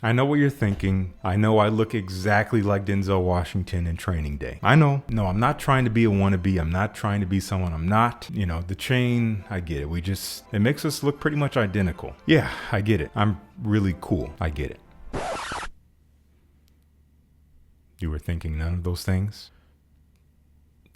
I know what you're thinking. I know I look exactly like Denzel Washington in Training Day. I know. No, I'm not trying to be a wannabe. I'm not trying to be someone I'm not. You know, the chain, I get it. It makes us look pretty much identical. Yeah, I get it. I'm really cool. I get it. You were thinking none of those things?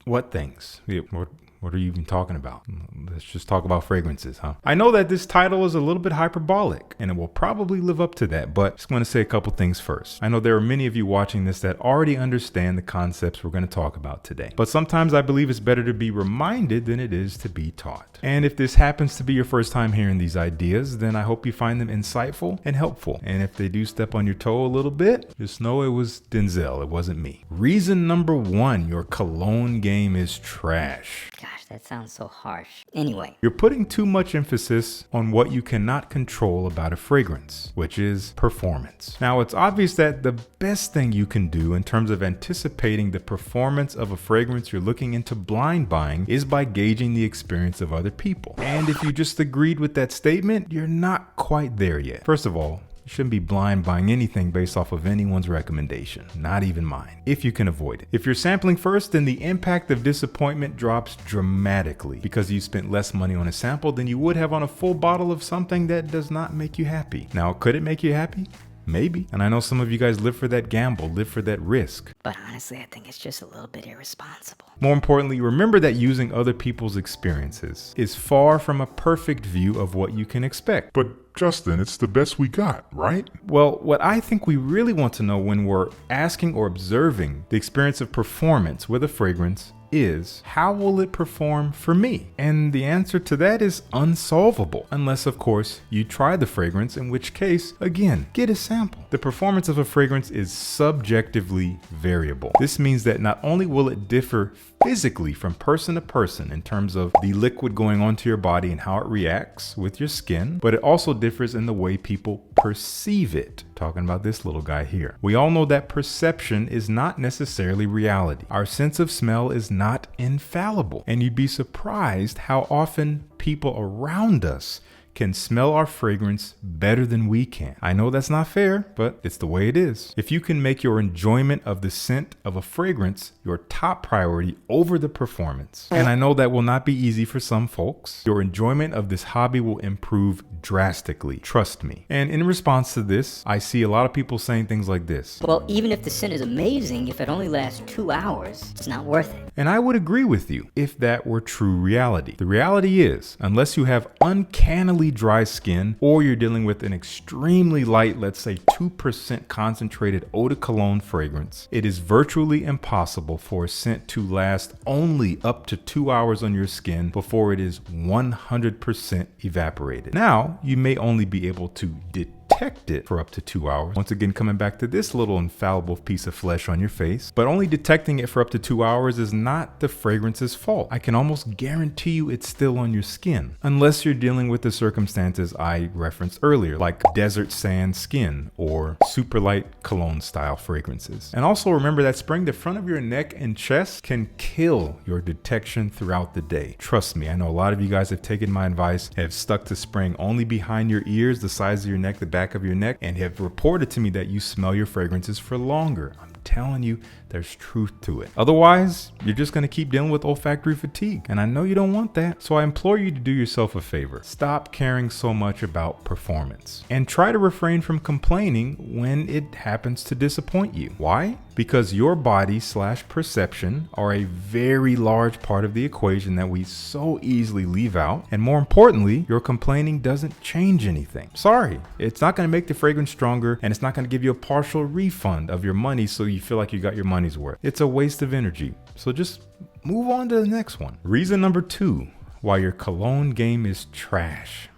What things? What are you even talking about? Let's just talk about fragrances, huh? I know that this title is a little bit hyperbolic, and it will probably live up to that, but I just want to say a couple things first. I know there are many of you watching this that already understand the concepts we're going to talk about today, but sometimes I believe it's better to be reminded than it is to be taught. And if this happens to be your first time hearing these ideas, then I hope you find them insightful and helpful. And if they do step on your toe a little bit, just know it was Denzel, it wasn't me. Reason number 1, your cologne game is trash. Gosh, that sounds so harsh. Anyway. You're putting too much emphasis on what you cannot control about a fragrance, which is performance. Now, it's obvious that the best thing you can do in terms of anticipating the performance of a fragrance you're looking into blind buying is by gauging the experience of other people. And if you just agreed with that statement, you're not quite there yet. First of all, you shouldn't be blind buying anything based off of anyone's recommendation, not even mine, if you can avoid it. If you're sampling first, then the impact of disappointment drops dramatically because you spent less money on a sample than you would have on a full bottle of something that does not make you happy. Now, could it make you happy? Maybe. And I know some of you guys live for that gamble, live for that risk. But honestly, I think it's just a little bit irresponsible. More importantly, remember that using other people's experiences is far from a perfect view of what you can expect. But Justin, it's the best we got, right? Well, what I think we really want to know when we're asking or observing the experience of performance with a fragrance is, how will it perform for me? And the answer to that is unsolvable, unless of course you try the fragrance, in which case, again, get a sample. The performance of a fragrance is subjectively variable. This means that not only will it differ physically from person to person in terms of the liquid going onto your body and how it reacts with your skin, but it also differs in the way people perceive it. Talking about this little guy here. We all know that perception is not necessarily reality. Our sense of smell is not infallible, and you'd be surprised how often people around us can smell our fragrance better than we can. I know that's not fair, but it's the way it is. If you can make your enjoyment of the scent of a fragrance your top priority over the performance, and I know that will not be easy for some folks, your enjoyment of this hobby will improve drastically. Trust me. And in response to this, I see a lot of people saying things like this. Well, even if the scent is amazing, if it only lasts 2 hours, it's not worth it. And I would agree with you if that were true reality. The reality is, unless you have uncannily dry skin or you're dealing with an extremely light, let's say 2% concentrated eau de cologne fragrance, it is virtually impossible for a scent to last only up to 2 hours on your skin before it is 100% evaporated. Now, you may only be able to detect it for up to 2 hours. Once again, coming back to this little infallible piece of flesh on your face, but only detecting it for up to 2 hours is not the fragrance's fault. I can almost guarantee you it's still on your skin, unless you're dealing with the circumstances I referenced earlier, like desert sand skin or super light cologne style fragrances. And also remember that spraying the front of your neck and chest can kill your detection throughout the day. Trust me, I know a lot of you guys have taken my advice, have stuck to spraying only behind your ears, the sides of your neck, the back of your neck, and have reported to me that you smell your fragrances for longer. I'm telling you, there's truth to it. Otherwise, you're just going to keep dealing with olfactory fatigue, and I know you don't want that. So I implore you to do yourself a favor. Stop caring so much about performance and try to refrain from complaining when it happens to disappoint you. Why? Because your body/perception are a very large part of the equation that we so easily leave out. And more importantly, your complaining doesn't change anything. Sorry, it's not going to make the fragrance stronger, and it's not going to give you a partial refund of your money so you feel like you got your money's worth. It's a waste of energy. So just move on to the next one. Reason number 2 why your cologne game is trash.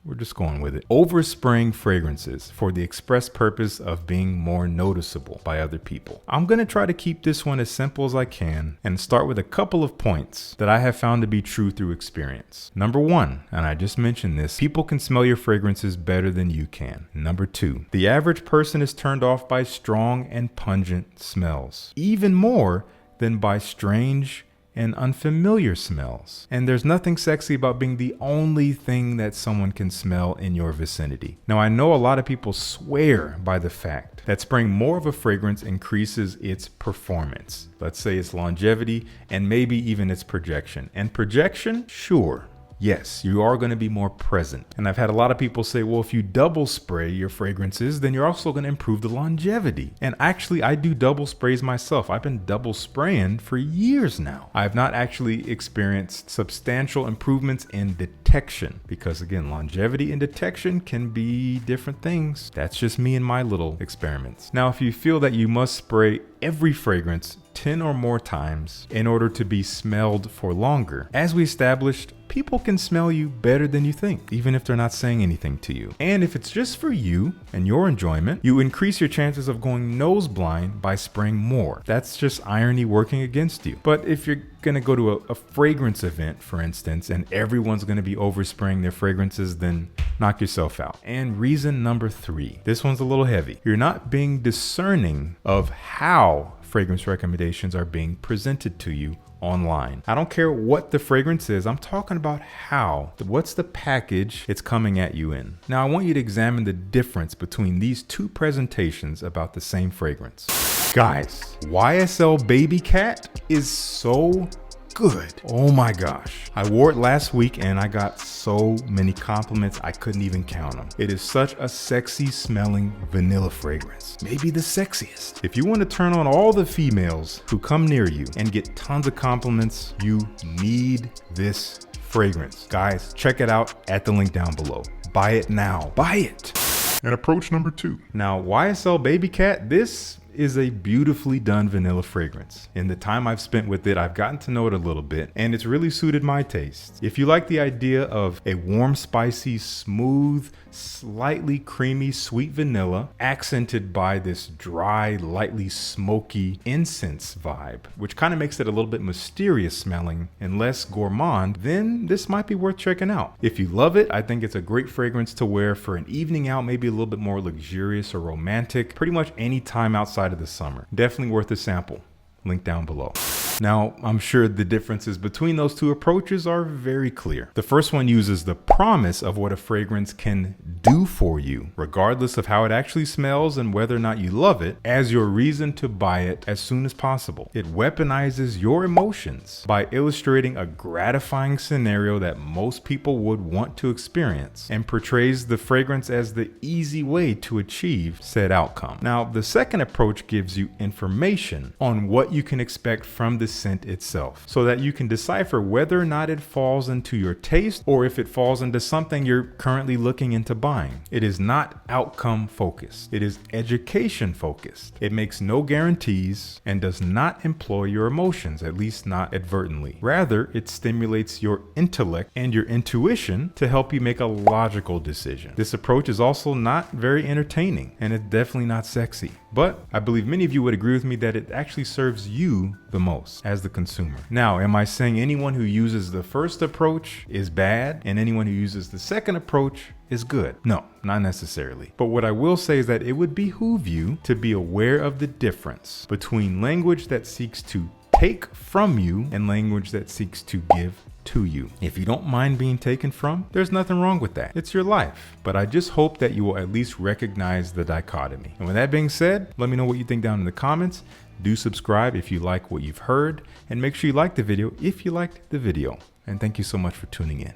We're just going with it. Overspraying fragrances for the express purpose of being more noticeable by other people. I'm going to try to keep this one as simple as I can and start with a couple of points that I have found to be true through experience. Number 1, and I just mentioned this, people can smell your fragrances better than you can. Number 2, the average person is turned off by strong and pungent smells, even more than by strange and unfamiliar smells. And there's nothing sexy about being the only thing that someone can smell in your vicinity. Now, I know a lot of people swear by the fact that spraying more of a fragrance increases its performance. Let's say its longevity and maybe even its projection. And projection, sure. Yes, you are going to be more present. And I've had a lot of people say, well, if you double spray your fragrances, then you're also going to improve the longevity. And actually, I do double sprays myself. I've been double spraying for years now. I have not actually experienced substantial improvements in detection because, again, longevity and detection can be different things. That's just me and my little experiments. Now, if you feel that you must spray every fragrance 10 or more times in order to be smelled for longer, as we established, people can smell you better than you think, even if they're not saying anything to you. And if it's just for you and your enjoyment, you increase your chances of going nose blind by spraying more. That's just irony working against you. But if you're gonna go to a fragrance event, for instance, and everyone's gonna be overspraying their fragrances, then knock yourself out. And reason number 3, this one's a little heavy. You're not being discerning of how fragrance recommendations are being presented to you online. I don't care what the fragrance is, I'm talking about how. What's the package it's coming at you in? Now, I want you to examine the difference between these two presentations about the same fragrance. Guys, YSL Babycat is so good. Oh my gosh. I wore it last week and I got so many compliments I couldn't even count them. It is such a sexy smelling vanilla fragrance. Maybe the sexiest. If you want to turn on all the females who come near you and get tons of compliments, you need this fragrance. Guys, check it out at the link down below. Buy it now. Buy it. And approach number 2. Now, YSL Babycat, this is a beautifully done vanilla fragrance. In the time I've spent with it, I've gotten to know it a little bit, and it's really suited my taste. If you like the idea of a warm, spicy, smooth, slightly creamy, sweet vanilla, accented by this dry, lightly smoky incense vibe, which kind of makes it a little bit mysterious smelling and less gourmand, then this might be worth checking out. If you love it, I think it's a great fragrance to wear for an evening out, maybe a little bit more luxurious or romantic, pretty much any time outside of the summer. Definitely worth a sample. Link down below. Now, I'm sure the differences between those two approaches are very clear. The first one uses the promise of what a fragrance can do for you, regardless of how it actually smells and whether or not you love it, as your reason to buy it as soon as possible. It weaponizes your emotions by illustrating a gratifying scenario that most people would want to experience and portrays the fragrance as the easy way to achieve said outcome. Now, the second approach gives you information on what you can expect from the scent itself, so that you can decipher whether or not it falls into your taste or if it falls into something you're currently looking into buying. It is not outcome focused. It is education focused. It makes no guarantees and does not employ your emotions, at least not advertently. Rather, it stimulates your intellect and your intuition to help you make a logical decision. This approach is also not very entertaining, and it's definitely not sexy. But I believe many of you would agree with me that it actually serves you the most as the consumer. Now, am I saying anyone who uses the first approach is bad and anyone who uses the second approach is good? No, not necessarily. But what I will say is that it would behoove you to be aware of the difference between language that seeks to take from you and language that seeks to give to you. If you don't mind being taken from, there's nothing wrong with that. It's your life. But I just hope that you will at least recognize the dichotomy. And with that being said, let me know what you think down in the comments. Do subscribe if you like what you've heard, and make sure you like the video if you liked the video. And thank you so much for tuning in.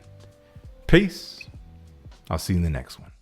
Peace. I'll see you in the next one.